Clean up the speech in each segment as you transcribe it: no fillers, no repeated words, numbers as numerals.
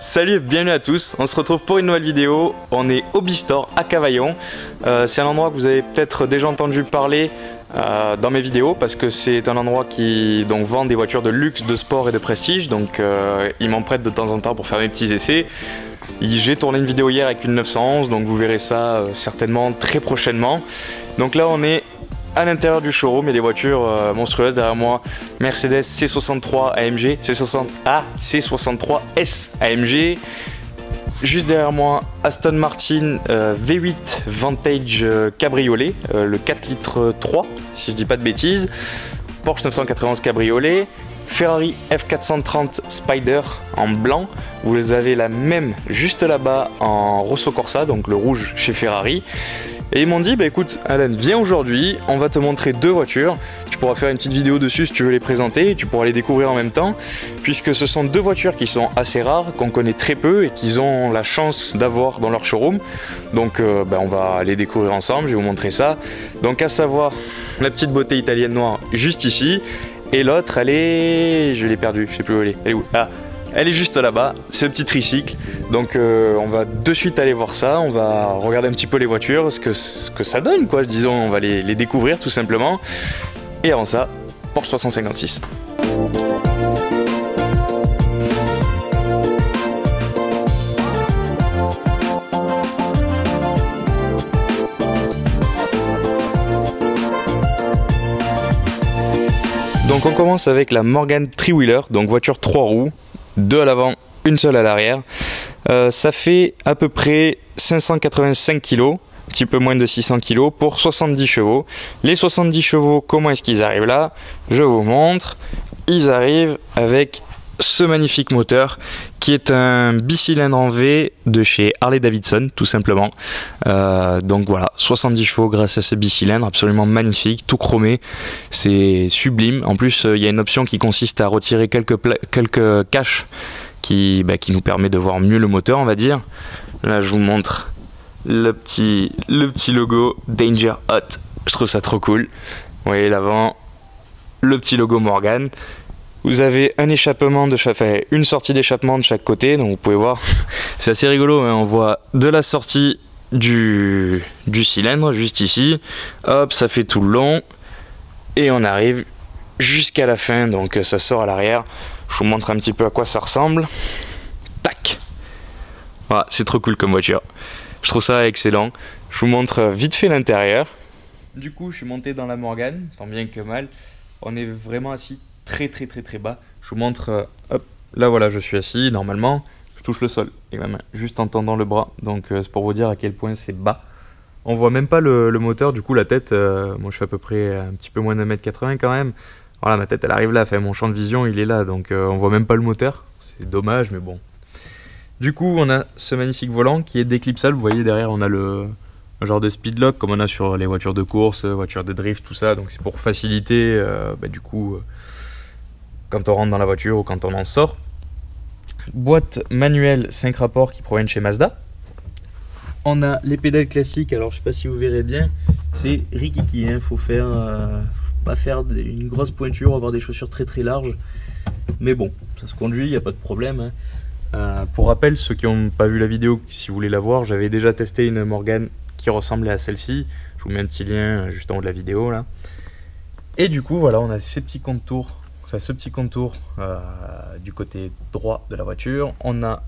Salut et bienvenue à tous, on se retrouve pour une nouvelle vidéo. On est au Bistore à Cavaillon. C'est un endroit que vous avez peut-être déjà entendu parler dans mes vidéos, parce que c'est un endroit qui vend des voitures de luxe, de sport et de prestige. Donc ils m'en prêtent de temps en temps pour faire mes petits essais. J'ai tourné une vidéo hier avec une 911, donc vous verrez ça certainement très prochainement. Donc là on est à l'intérieur du showroom, il y a des voitures monstrueuses derrière moi. Mercedes C63 AMG, C63S AMG. Juste derrière moi, Aston Martin V8 Vantage Cabriolet, le 4 litres 3, si je dis pas de bêtises. Porsche 991 Cabriolet. Ferrari F430 Spider en blanc. Vous avez la même juste là-bas en Rosso Corsa, donc le rouge chez Ferrari. Et ils m'ont dit, bah écoute Alan, viens aujourd'hui, on va te montrer deux voitures. Tu pourras faire une petite vidéo dessus si tu veux les présenter, et tu pourras les découvrir en même temps, puisque ce sont deux voitures qui sont assez rares, qu'on connaît très peu et qu'ils ont la chance d'avoir dans leur showroom. Donc on va les découvrir ensemble, je vais vous montrer ça. Donc à savoir, la petite beauté italienne noire juste ici, et l'autre elle est... je l'ai perdue, je sais plus où elle est. Elle est où? Ah, elle est juste là-bas, c'est le petit tricycle. Donc on va de suite aller voir ça, on va regarder un petit peu les voitures, ce que ça donne quoi, disons, on va les découvrir tout simplement. Et avant ça, Porsche 356. Donc on commence avec la Morgan Three-Wheeler, donc voiture 3 roues, 2 à l'avant, une seule à l'arrière. Ça fait à peu près 585 kg, un petit peu moins de 600 kg pour 70 chevaux. Les 70 chevaux, comment est-ce qu'ils arrivent là? Je vous montre. Ils arrivent avec ce magnifique moteur qui est un bicylindre en V de chez Harley Davidson, tout simplement. Donc voilà, 70 chevaux grâce à ce bicylindre, absolument magnifique, tout chromé, c'est sublime. En plus, il y a une option qui consiste à retirer quelques caches qui nous permet de voir mieux le moteur, on va dire. Là, je vous montre le petit logo Danger Hot. Je trouve ça trop cool. Vous voyez l'avant, le petit logo Morgan. Vous avez un échappement une sortie d'échappement de chaque côté, donc vous pouvez voir, c'est assez rigolo, hein. On voit de la sortie du cylindre juste ici, hop, ça fait tout le long, et on arrive jusqu'à la fin, donc ça sort à l'arrière. Je vous montre un petit peu à quoi ça ressemble. Tac. Voilà, c'est trop cool comme voiture. Je trouve ça excellent. Je vous montre vite fait l'intérieur. Du coup, je suis monté dans la Morgan, tant bien que mal. On est vraiment assis très bas. Je vous montre, hop, là voilà, je suis assis, normalement, je touche le sol, et même juste en tendant le bras, donc c'est pour vous dire à quel point c'est bas. On voit même pas le moteur, du coup la tête, moi je fais à peu près un petit peu moins d'1 m 80 quand même. Voilà, ma tête elle arrive là, mon champ de vision il est là, donc on voit même pas le moteur, c'est dommage mais bon. Du coup on a ce magnifique volant qui est déclipsable, vous voyez derrière on a un genre de speed lock comme on a sur les voitures de course, voitures de drift, tout ça, donc c'est pour faciliter du coup quand on rentre dans la voiture ou quand on en sort. Boîte manuelle 5 rapports qui proviennent chez Mazda. On a les pédales classiques, alors je sais pas si vous verrez bien, c'est rikiki, hein. Faut pas faire une grosse pointure, avoir des chaussures très larges, mais bon, ça se conduit, il n'y a pas de problème, hein. Pour rappel, ceux qui n'ont pas vu la vidéo, si vous voulez la voir, j'avais déjà testé une Morgan qui ressemblait à celle-ci, je vous mets un petit lien juste en haut de la vidéo là. Et du coup voilà, on a ces petits contours. Enfin, ce petit contour du côté droit de la voiture, on a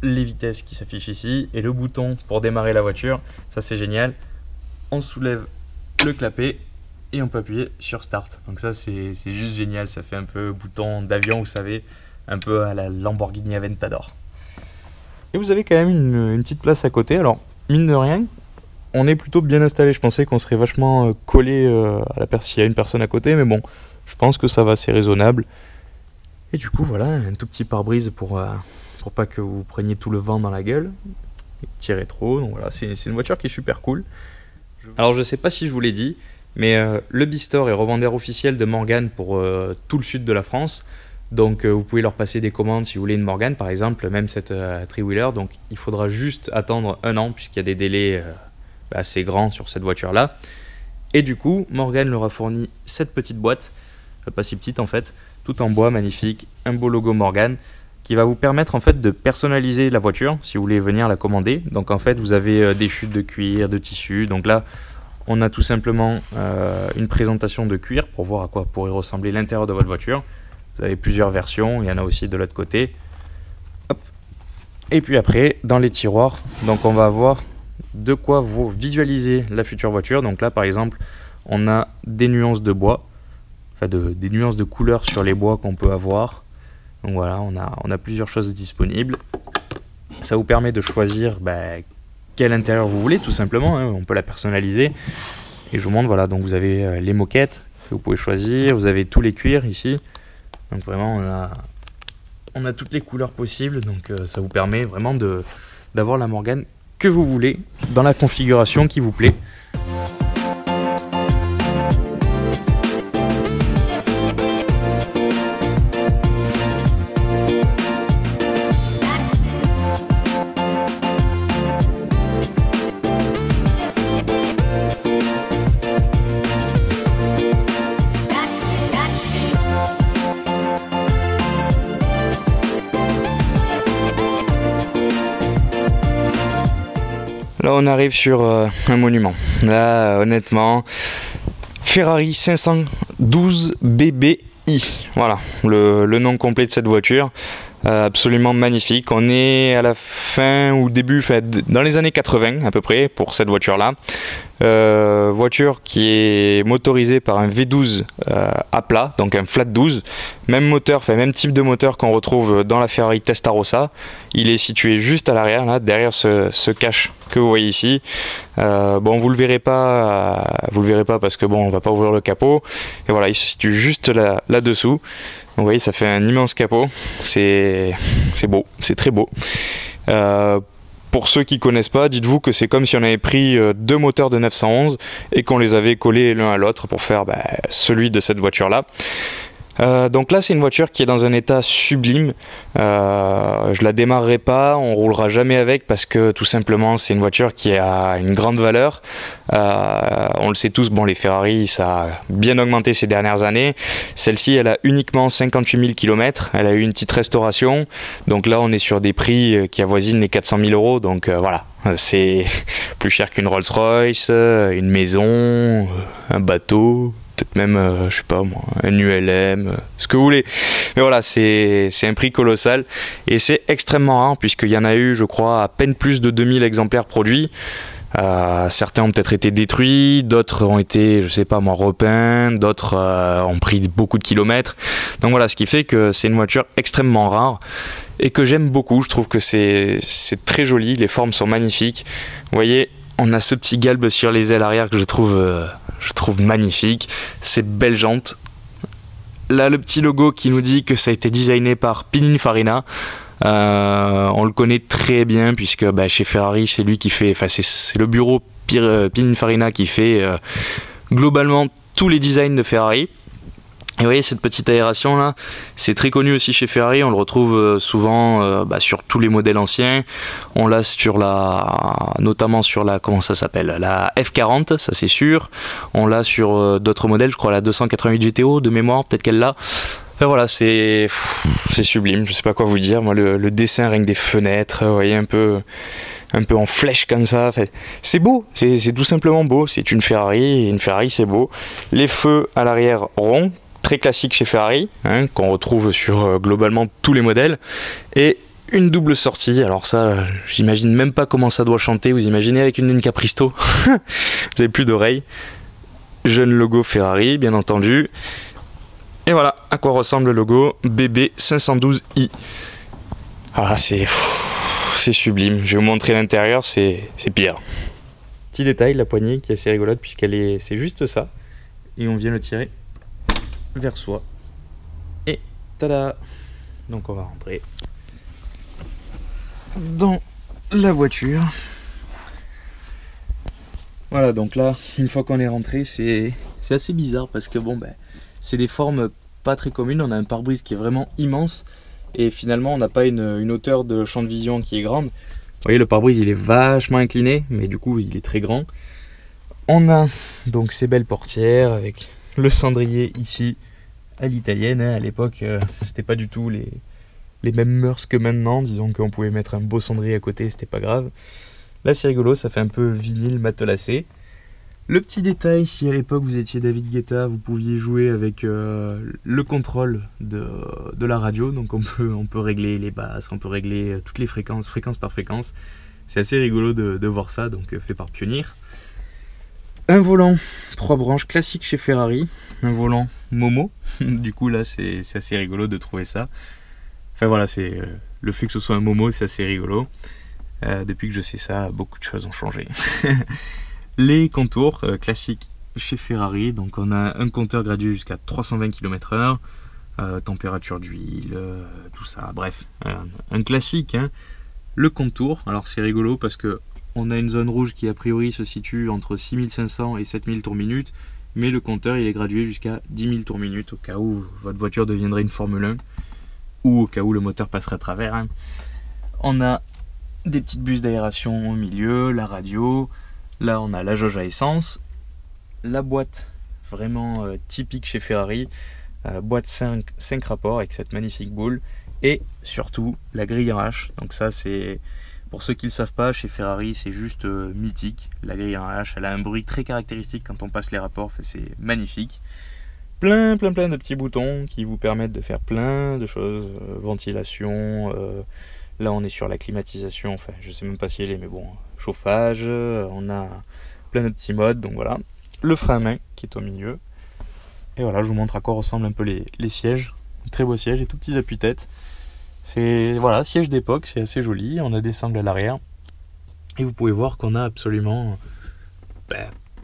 les vitesses qui s'affichent ici et le bouton pour démarrer la voiture, ça c'est génial. On soulève le clapet et on peut appuyer sur start, donc ça c'est juste génial, ça fait un peu bouton d'avion, vous savez, un peu à la Lamborghini Aventador. Et vous avez quand même une petite place à côté, alors mine de rien, on est plutôt bien installé. Je pensais qu'on serait vachement collé s'il y a une personne à côté, mais bon, je pense que ça va, c'est raisonnable. Et du coup, voilà, un tout petit pare-brise pour pas que vous preniez tout le vent dans la gueule. Petit rétro, donc voilà, c'est une voiture qui est super cool. Alors, je sais pas si je vous l'ai dit, mais le Bistore est revendeur officiel de Morgan pour tout le sud de la France. Donc, vous pouvez leur passer des commandes si vous voulez une Morgan, par exemple, même cette Three-Wheeler. Donc, il faudra juste attendre 1 an, puisqu'il y a des délais assez grands sur cette voiture-là. Et du coup, Morgan leur a fourni cette petite boîte, pas si petite en fait, tout en bois, magnifique, un beau logo Morgan. qui va vous permettre en fait de personnaliser la voiture si vous voulez venir la commander. Donc en fait vous avez des chutes de cuir, de tissu. Donc là on a tout simplement une présentation de cuir pour voir à quoi pourrait ressembler l'intérieur de votre voiture. Vous avez plusieurs versions, il y en a aussi de l'autre côté. Hop. Et puis après dans les tiroirs, donc on va avoir de quoi vous visualiser la future voiture. Donc là par exemple on a des nuances de bois, enfin des nuances de couleurs sur les bois qu'on peut avoir. Donc voilà, on a plusieurs choses disponibles. Ça vous permet de choisir quel intérieur vous voulez, tout simplement. Hein. On peut la personnaliser. Et je vous montre, voilà, donc vous avez les moquettes que vous pouvez choisir. Vous avez tous les cuirs ici. Donc vraiment, on a toutes les couleurs possibles. Donc ça vous permet vraiment d'avoir la Morgane que vous voulez, dans la configuration qui vous plaît. Là on arrive sur un monument. Là honnêtement, Ferrari 512 BBI. Voilà le nom complet de cette voiture. Absolument magnifique. On est à la fin ou début, dans les années 80 à peu près pour cette voiture là. Voiture qui est motorisée par un V12 à plat, donc un flat 12. Même moteur, même type de moteur qu'on retrouve dans la Ferrari Testarossa. Il est situé juste à l'arrière, là, derrière ce cache que vous voyez ici. Bon, vous le verrez pas parce que bon, on va pas ouvrir le capot. Et voilà, il se situe juste là-dessous. Vous voyez, ça fait un immense capot. C'est beau, c'est très beau. Pour ceux qui connaissent pas, dites-vous que c'est comme si on avait pris deux moteurs de 911 et qu'on les avait collés l'un à l'autre pour faire celui de cette voiture-là. Donc là c'est une voiture qui est dans un état sublime. Je la démarrerai pas, on roulera jamais avec parce que tout simplement c'est une voiture qui a une grande valeur. On le sait tous, bon, les Ferrari ça a bien augmenté ces dernières années. Celle-ci elle a uniquement 58 000 km, elle a eu une petite restauration. Donc là on est sur des prix qui avoisinent les 400 000 euros. Donc voilà, c'est plus cher qu'une Rolls-Royce, une maison, un bateau. Peut-être même, je sais pas moi, un ULM, ce que vous voulez. Mais voilà, c'est un prix colossal. Et c'est extrêmement rare, puisqu'il y en a eu, je crois, à peine plus de 2000 exemplaires produits. Certains ont peut-être été détruits, d'autres ont été, je sais pas moi, repeints, d'autres ont pris beaucoup de kilomètres. Donc voilà, ce qui fait que c'est une voiture extrêmement rare et que j'aime beaucoup. Je trouve que c'est très joli, les formes sont magnifiques. Vous voyez, on a ce petit galbe sur les ailes arrière que je trouve magnifique, ces belles jantes. Là le petit logo qui nous dit que ça a été designé par Pininfarina. On le connaît très bien puisque chez Ferrari c'est lui qui fait, c'est le bureau Pininfarina qui fait globalement tous les designs de Ferrari. Et vous voyez cette petite aération là, c'est très connu aussi chez Ferrari, on le retrouve souvent sur tous les modèles anciens. On l'a notamment sur la, comment ça s'appelle, la F40, ça c'est sûr. On l'a sur d'autres modèles, je crois la 288 GTO de mémoire, peut-être qu'elle l'a. Enfin voilà, c'est sublime, je sais pas quoi vous dire. Moi le dessin rien que des fenêtres, vous voyez un peu en flèche comme ça, c'est beau, c'est tout simplement beau. C'est une Ferrari, et une Ferrari c'est beau. Les feux à l'arrière ronds, très classique chez Ferrari, hein, qu'on retrouve sur globalement tous les modèles, et une double sortie. Alors ça, j'imagine même pas comment ça doit chanter. Vous imaginez avec une ligne Capristo, vous avez plus d'oreilles. Jeune logo Ferrari, bien entendu. Et voilà à quoi ressemble le logo BB512i. Ah, c'est sublime. Je vais vous montrer l'intérieur, c'est pire. Petit détail, la poignée qui est assez rigolote c'est juste ça, et on vient le tirer vers soi et tada. Donc on va rentrer dans la voiture. Voilà, donc là une fois qu'on est rentré, c'est assez bizarre parce que bon c'est des formes pas très communes. On a un pare-brise qui est vraiment immense et finalement on n'a pas une hauteur de champ de vision qui est grande. Vous voyez, le pare-brise il est vachement incliné, mais du coup il est très grand. On a donc ces belles portières avec le cendrier ici à l'italienne. À l'époque c'était pas du tout les mêmes mœurs que maintenant. Disons qu'on pouvait mettre un beau cendrier à côté, c'était pas grave. Là c'est rigolo, ça fait un peu vinyle matelassé. Le petit détail, si à l'époque vous étiez David Guetta, vous pouviez jouer avec le contrôle de la radio. Donc on peut régler les basses, on peut régler toutes les fréquences, fréquence par fréquence. C'est assez rigolo de voir ça, donc fait par Pioneer. Un volant 3 branches classique chez Ferrari, un volant Momo. Du coup là c'est assez rigolo de trouver ça. Enfin voilà, c'est le fait que ce soit un Momo, c'est assez rigolo. Depuis que je sais ça, beaucoup de choses ont changé. Les contours classiques chez Ferrari, donc on a un compteur gradué jusqu'à 320 km/h, température d'huile, tout ça, bref, un classique. Hein. Le contour, alors c'est rigolo parce que on a une zone rouge qui a priori se situe entre 6500 et 7000 tours minute, mais le compteur il est gradué jusqu'à 10 000 tours minute au cas où votre voiture deviendrait une Formule 1 ou au cas où le moteur passerait à travers. Hein. On a des petites buses d'aération au milieu, la radio. Là, on a la jauge à essence, la boîte vraiment typique chez Ferrari, boîte 5 rapports avec cette magnifique boule, et surtout la grille en H. Donc ça, c'est pour ceux qui ne le savent pas, chez Ferrari, c'est juste mythique. La grille en H, elle a un bruit très caractéristique quand on passe les rapports, c'est magnifique. Plein de petits boutons qui vous permettent de faire plein de choses, ventilation. Là on est sur la climatisation, enfin je sais même pas si elle est, mais bon, chauffage, on a plein de petits modes, donc voilà. Le frein à main qui est au milieu. Et voilà, je vous montre à quoi ressemblent un peu les sièges. Très beaux sièges et tout petits appuis-tête. C'est voilà, siège d'époque, c'est assez joli. On a des sangles à l'arrière. Et vous pouvez voir qu'on a absolument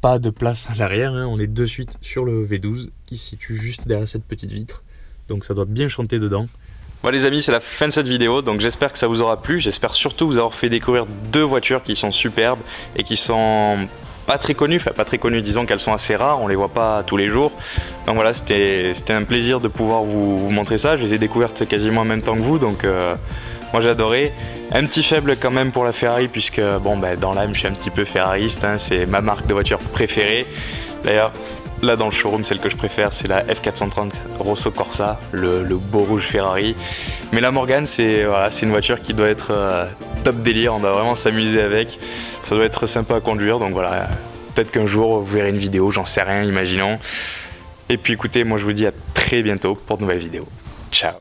pas de place à l'arrière. Hein. On est de suite sur le V12 qui se situe juste derrière cette petite vitre. Donc ça doit bien chanter dedans. Bon les amis, c'est la fin de cette vidéo, donc j'espère que ça vous aura plu. J'espère surtout vous avoir fait découvrir deux voitures qui sont superbes et qui sont pas très connues, enfin pas très connues, disons qu'elles sont assez rares, on les voit pas tous les jours. Donc voilà, c'était un plaisir de pouvoir vous montrer ça. Je les ai découvertes quasiment en même temps que vous, donc moi j'ai adoré. Un petit faible quand même pour la Ferrari, puisque bon, dans l'âme je suis un petit peu ferrariste, hein, c'est ma marque de voiture préférée. D'ailleurs, là dans le showroom, celle que je préfère, c'est la F430 Rosso Corsa, le beau rouge Ferrari. Mais la Morgane, c'est voilà, une voiture qui doit être top délire, on doit vraiment s'amuser avec. Ça doit être sympa à conduire, donc voilà. Peut-être qu'un jour vous verrez une vidéo, j'en sais rien, imaginons. Et puis écoutez, moi je vous dis à très bientôt pour de nouvelles vidéos. Ciao!